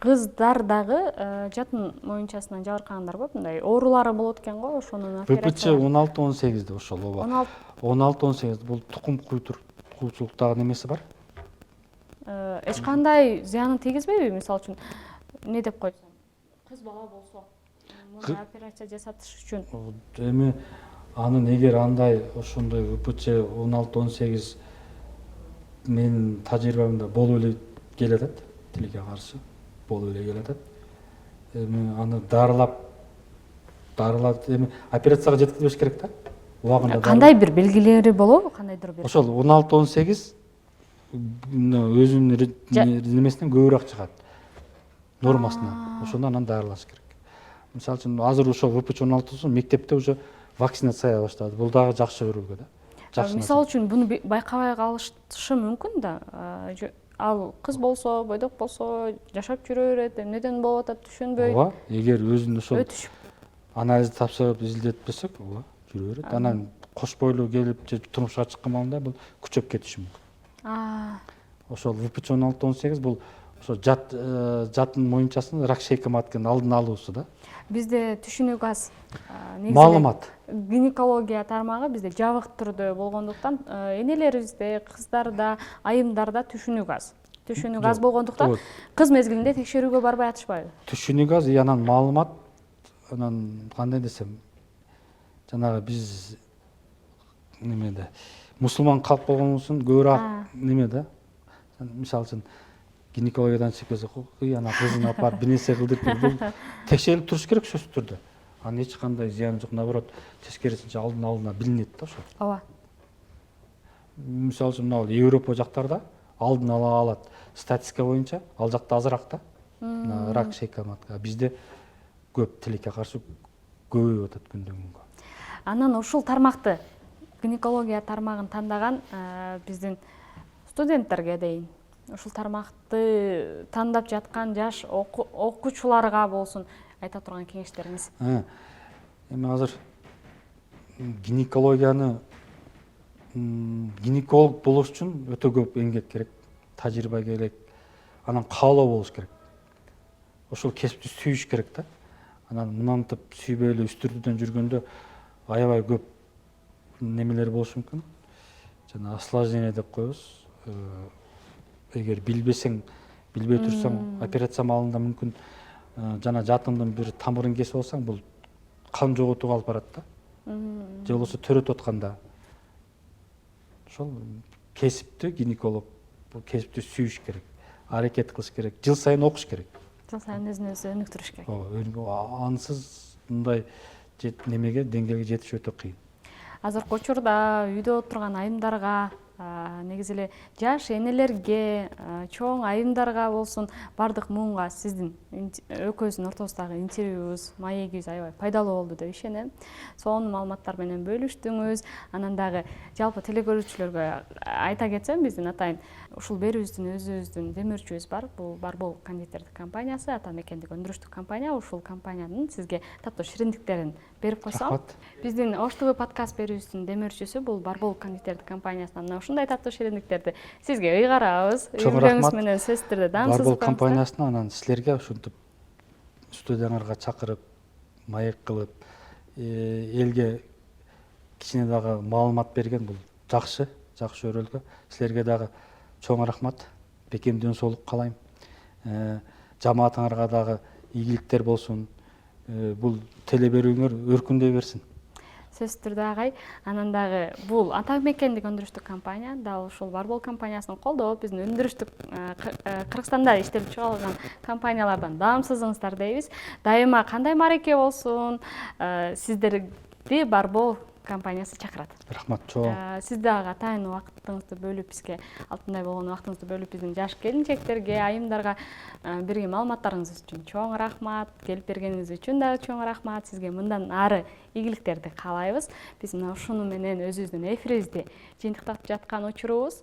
кыздар дагы жатын моюнчасынан жабыркагандар бар, мындай оорулары болот экен го, ошонун ВПЧ 16-18 де ошол ооба. 16-18 бул тукум куйчулуктагы немеси бар. Эч кандай зыянын тийгизбейби? Мисалы үчүн эмне деп койсом, кыз бала болсо, муну операция жасатыш үчүн. Эми анын эгер андай ошондой ВПЧ 16-18 менин тажрыйбамда болуп эле келатат, тилекке каршы болуп эле келатат. Эми аны дарылап эми операцияга жеткизбеш керек да. Убагында. Кандай бир белгилери болобу? Кандайдыр бир. Ошол 16-18 өзүнүн немесинен көбүрөөк чыгат. Нормасынан. Ошондо анан дарылаш керек. Мисалы үчүн азыр ошол ВПЧ 16 мектепте уже вакцинация баштады. Бул дагы жакшы көрүлгөн да. Мисалы үчүн буну байкабай калышы мүмкүн да. Ал кыз болсо, бойдок болсо, жашап жүрө берет, эмнеден болуп атат түшүнбөй. Ооба, эгер өзүн ошол анализ тапшырып изилдетпесек, ооба, жүрө берет. Анан кош бойлуу келип же турмушка чыккан маалында бул күчөп кетиши мүмкүн. Ошол ВПЧ 16-18 бул ошо жатын моюнчасынын рак шейка матканын алдын алуусу да. Бизде түшүнүк аз. Маалымат. Гинекология тармагы бизде жабык түрдө болгондуктан энелерибизде, кыздарда, айымдарда түшүнүк аз. Түшүнүк аз болгондуктан кыз мезгилинде текшерүүгө барбай атышпайбы? Түшүнүк аз, анан маалымат, анан кандай десем, жанагы биз немеде мусулман калп болгонубуз үчүн көбүрөөк неме да. Мисалы үчүн гинекологиядан чыгып келсе, ана кызын алып барып бир кылдырып бул текшерип туруш керек сөзсүз түрдө. Анын эч кандай зыяны жок, наоборот, тескерисинче алдын билинет да ошол. Ооба. Мисалы үчүн мына Европа жактарда алдын ала алат. Статистика боюнча ал жакта азыраак да. Рак шейка матка. Бизде көп, тилекке каршы көбөйүп атат күндөн күнгө. Анан ушул тармакты, гинекология тармагын тандаган биздин студенттерге дейин, ушул тармакты тандап жаткан жаш окуучуларга болсун айта турган кеңештериңиз? Эми азыр гинекологияны гинеколог болуш үчүн өтө көп эмгек керек, тажрыйба керек, анан каалоо болуш керек. Ошол кесипти сүйүш керек да. Анан мынантип сүйбөй эле үстүртүдөн жүргөндө аябай көп немелер болушу мүмкүн. Жана осложнение деп коебуз. Эгер билбесең, билбей турсаң, операция маалында мүмкүн жана жатындын бир тамырын кесип алсаң, бул кан жоготууга алып барат да. Же болбосо төрөтүп атканда. Ошол кесипти гинеколог бул кесипти сүйүш керек. аракет кылыш керек, жыл сайын окуш керек. жыл сайын өзүн өзү өнүктүрүш керек. Ансыз мындай немеге деңгээлге жетиш өтө кыйын. Азыркы учурда үйдө отурган айымдарга, негизи эле жаш энелерге, чоң айымдарга болсун, бардык муунга сиздин экөөбүздүн ортобуздагы интервьюбуз, маегибиз аябай пайдалуу болду деп ишенем. Сонун маалыматтар менен бөлүштүңүз. Анан дагы жалпы телекөрүүчүлөргө айта кетсем, биздин атайын ушул берүүбүздүн өзүбүздүн демөөрчүбүз бар. Бул Барбол кондитердик компаниясы, ата мекендик өндүрүштүк компания. Ушул компаниянын сизге таттуу шириндиктерин берип койсом. Биздин Ош ТВ подкаст берүүбүздүн демөөрчүсү бул Барбол кондитердик компаниясынан мына ушундай таттуу шириндиктерди сизге ыйгарабыз. Үйрөңүз менен сөзсүз түрдө даамсыз Барбол компаниясына анан силерге ушинтип студияңарга чакырып, маек кылып, элге кичине дагы маалымат берген бул жакшы өрөлгө. Силерге дагы чоң рахмат. Бекем ден соолук каалайм. Жамаатыңарга дагы ийгиликтер болсун. Бул теле берүүңөр өркүндөй берсин. Сөзсүз түрдө агай. Анан дагы бул ата мекендик өндүрүштүк компания, дал ушул Барбол компаниясын колдоп, биздин өндүрүштүк Кыргызстанда иштелип чыгарылган компаниялардан даамсызыңыздар дейбиз. Дайыма кандай мареке болсун, сиздерди Барбол компаниясы чакырат. Рахмат чоң. Сиз дагы атайын убактыңызды бөлүп бизге, алтындай болгон убактыңызды бөлүп биздин жаш келинчектерге, айымдарга берген маалыматтарыңыз үчүн чоң рахмат. Келип бергениңиз үчүн дагы чоң рахмат. Сизге мындан ары ийгиликтерди каалайбыз. Биз мына ушуну менен өзүбүздүн эфирибизди жыйынтыктап жаткан учурубуз.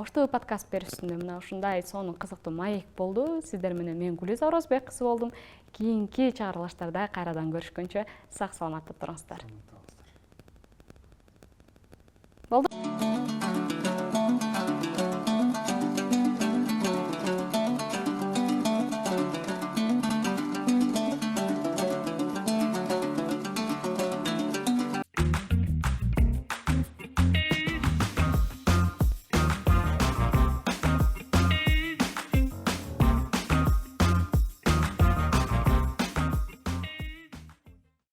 Ош ТВ подкаст берүүсүндө мына ушундай сонун кызыктуу маек болду. Сиздер менен мен Гүлүз Орозбек кызы болдум. Кийинки чыгарылыштарда кайрадан көрүшкөнчө сак саламатта туруңуздар.